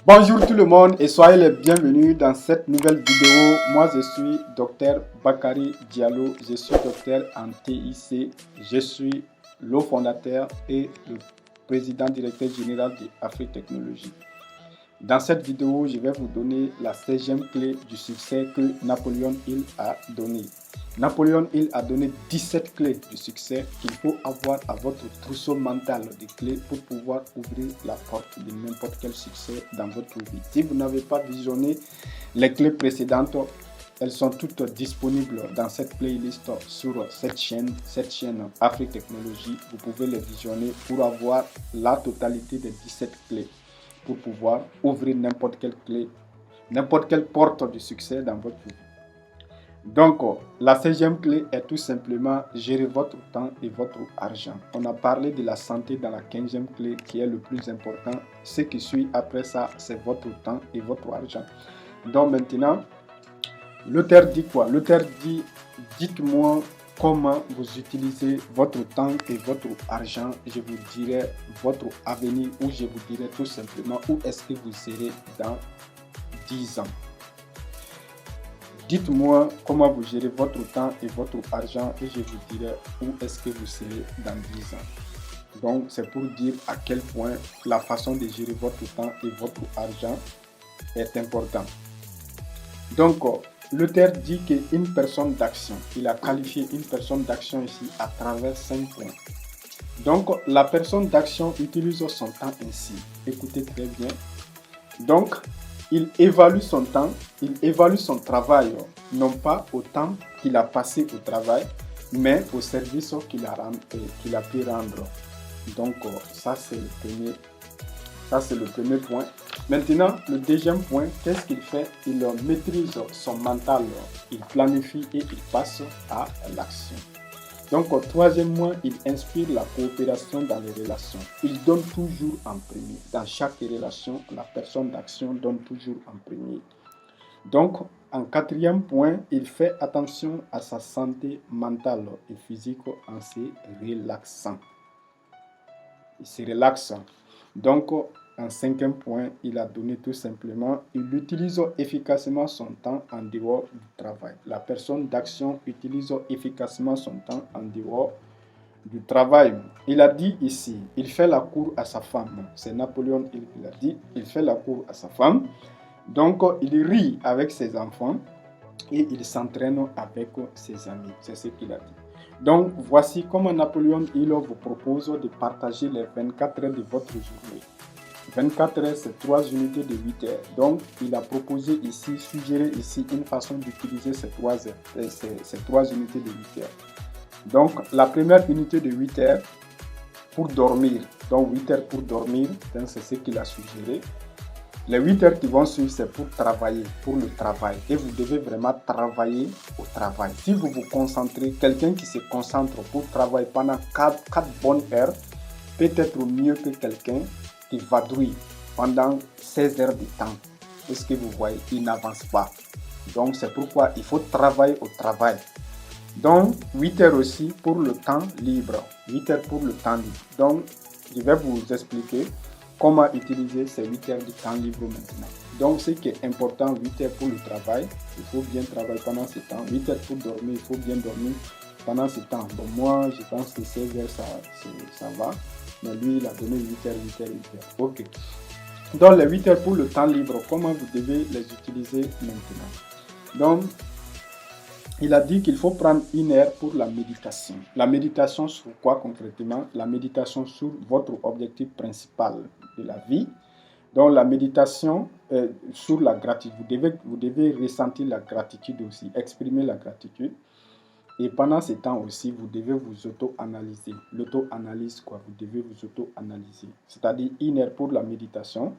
Bonjour tout le monde et soyez les bienvenus dans cette nouvelle vidéo. Moi je suis Dr Bakary Diallo, je suis docteur en TIC, je suis le fondateur et le président directeur général de Afrique Technologies. Dans cette vidéo, je vais vous donner la 16e clé du succès que Napoléon Hill a donnée. Napoléon Hill a donné 17 clés du succès qu'il faut avoir à votre trousseau mental de clés pour pouvoir ouvrir la porte de n'importe quel succès dans votre vie. Si vous n'avez pas visionné les clés précédentes, elles sont toutes disponibles dans cette playlist sur cette chaîne Afrique Technologies. Vous pouvez les visionner pour avoir la totalité des 17 clés pour pouvoir ouvrir n'importe quelle clé, n'importe quelle porte du succès dans votre vie. Donc, la 16e clé est tout simplement gérer votre temps et votre argent. On a parlé de la santé dans la 15e clé qui est le plus important. Ce qui suit après ça, c'est votre temps et votre argent. Donc maintenant, l'auteur dit quoi? L'auteur dit, dites-moi comment vous utilisez votre temps et votre argent. Je vous dirai votre avenir ou je vous dirai tout simplement où est-ce que vous serez dans 10 ans. Dites-moi comment vous gérez votre temps et votre argent et je vous dirai où est-ce que vous serez dans 10 ans. Donc, c'est pour dire à quel point la façon de gérer votre temps et votre argent est importante. Donc, l'auteur dit qu'une personne d'action, il a qualifié une personne d'action ici à travers 5 points. Donc, la personne d'action utilise son temps ainsi. Écoutez très bien. Donc, il évalue son temps, il évalue son travail, non pas au temps qu'il a passé au travail, mais au service qu'il a pu rendre. Donc, ça c'est le premier point. Maintenant, le deuxième point, qu'est-ce qu'il fait? Il maîtrise son mental, il planifie et il passe à l'action. Donc, troisièmement, il inspire la coopération dans les relations. Il donne toujours en premier. Dans chaque relation, la personne d'action donne toujours en premier. Donc, en quatrième point, il fait attention à sa santé mentale et physique en se relaxant. Il se relaxe. Donc, en cinquième point, il a donné tout simplement, il utilise efficacement son temps en dehors du travail. La personne d'action utilise efficacement son temps en dehors du travail. Il a dit ici, il fait la cour à sa femme. C'est Napoléon Hill qui l'a dit, il fait la cour à sa femme. Donc, il rit avec ses enfants et il s'entraîne avec ses amis. C'est ce qu'il a dit. Donc, voici comment Napoléon Hill vous propose de partager les 24 heures de votre journée. 24 heures, c'est 3 unités de 8 heures. Donc, il a proposé ici, suggéré ici une façon d'utiliser ces 3 unités de 8 heures. Donc, la première unité de 8 heures pour dormir. Donc, 8 heures pour dormir, c'est ce qu'il a suggéré. Les 8 heures qui vont suivre, c'est pour travailler, pour le travail. Et vous devez vraiment travailler au travail. Si vous vous concentrez, quelqu'un qui se concentre pour travailler pendant 4 bonnes heures, peut être mieux que quelqu'un qui vadrouille pendant 16 heures de temps. Est-ce que vous voyez, il n'avance pas. Donc, c'est pourquoi il faut travailler au travail. Donc, 8 heures aussi pour le temps libre. 8 heures pour le temps libre. Donc, je vais vous expliquer comment utiliser ces 8 heures de temps libre maintenant. Donc, ce qui est important, 8 heures pour le travail. Il faut bien travailler pendant ce temps. 8 heures pour dormir, il faut bien dormir pendant ce temps. Bon, moi, je pense que 16 heures, ça va. Mais lui, il a donné 8 heures, 8 heures, 8 heures. Ok. Donc, les 8 heures pour le temps libre, comment vous devez les utiliser maintenant? Donc, il a dit qu'il faut prendre 1 heure pour la méditation. La méditation sur quoi concrètement? La méditation sur votre objectif principal de la vie. Donc, la méditation sur la gratitude. Vous devez ressentir la gratitude aussi, exprimer la gratitude. Et pendant ce temps aussi, vous devez vous auto-analyser. L'auto-analyse, quoi? Vous devez vous auto-analyser. C'est-à-dire 1 heure pour la méditation.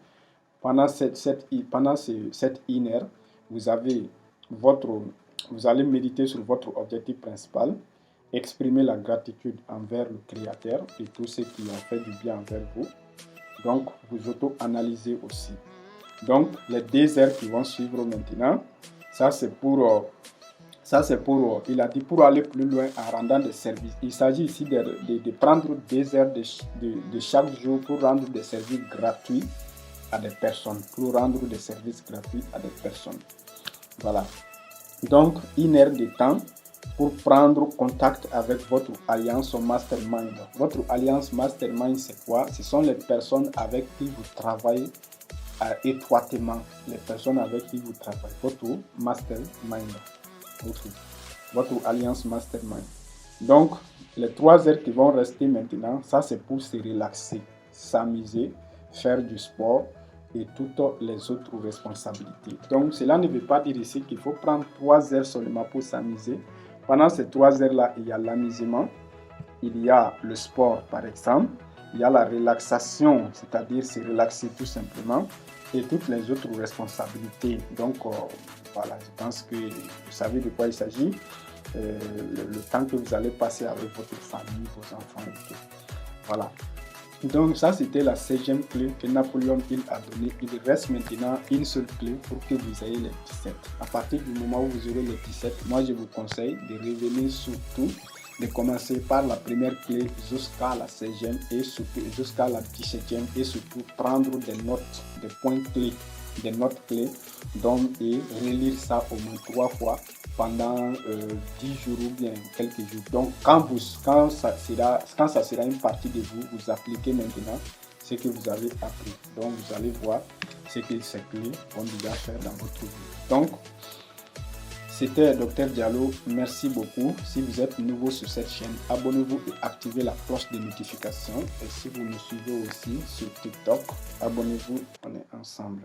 Pendant cette 1 heure, vous allez méditer sur votre objectif principal, exprimer la gratitude envers le Créateur et tous ceux qui ont fait du bien envers vous. Donc, vous auto-analysez aussi. Donc, les 2 heures qui vont suivre maintenant, ça c'est pour, il a dit pour aller plus loin en rendant des services. Il s'agit ici de prendre 2 heures de chaque jour pour rendre des services gratuits à des personnes, pour rendre des services gratuits à des personnes. Voilà. Donc, une heure de temps pour prendre contact avec votre alliance mastermind. Votre alliance mastermind, c'est quoi? Ce sont les personnes avec qui vous travaillez étroitement. Les personnes avec qui vous travaillez. Votre mastermind. Votre alliance mastermind. Donc, les 3 heures qui vont rester maintenant, ça c'est pour se relaxer, s'amuser, faire du sport et toutes les autres responsabilités. Donc, cela ne veut pas dire ici qu'il faut prendre 3 heures seulement pour s'amuser. Pendant ces 3 heures-là, il y a l'amusement, il y a le sport par exemple, il y a la relaxation, c'est-à-dire se relaxer tout simplement, et toutes les autres responsabilités. Donc, voilà, je pense que vous savez de quoi il s'agit. Le temps que vous allez passer avec votre famille, vos enfants et tout. Voilà. Donc ça, c'était la 16e clé que Napoléon Hill a donnée. Il reste maintenant une seule clé pour que vous ayez les 17. À partir du moment où vous aurez les 17, moi je vous conseille de revenir surtout, de commencer par la première clé jusqu'à la 16e et surtout jusqu'à la 17e et surtout prendre des notes, des points clés, des notes clés, donc et relire ça au moins 3 fois pendant 10 jours ou bien quelques jours. Donc quand ça sera une partie de vous, vous appliquez maintenant ce que vous avez appris. Donc vous allez voir ce que ces clés vont déjà faire dans votre vie. Donc c'était Dr Diallo, merci beaucoup. Si vous êtes nouveau sur cette chaîne, abonnez-vous et activez la cloche de notification. Et si vous me suivez aussi sur TikTok, abonnez-vous, on est ensemble.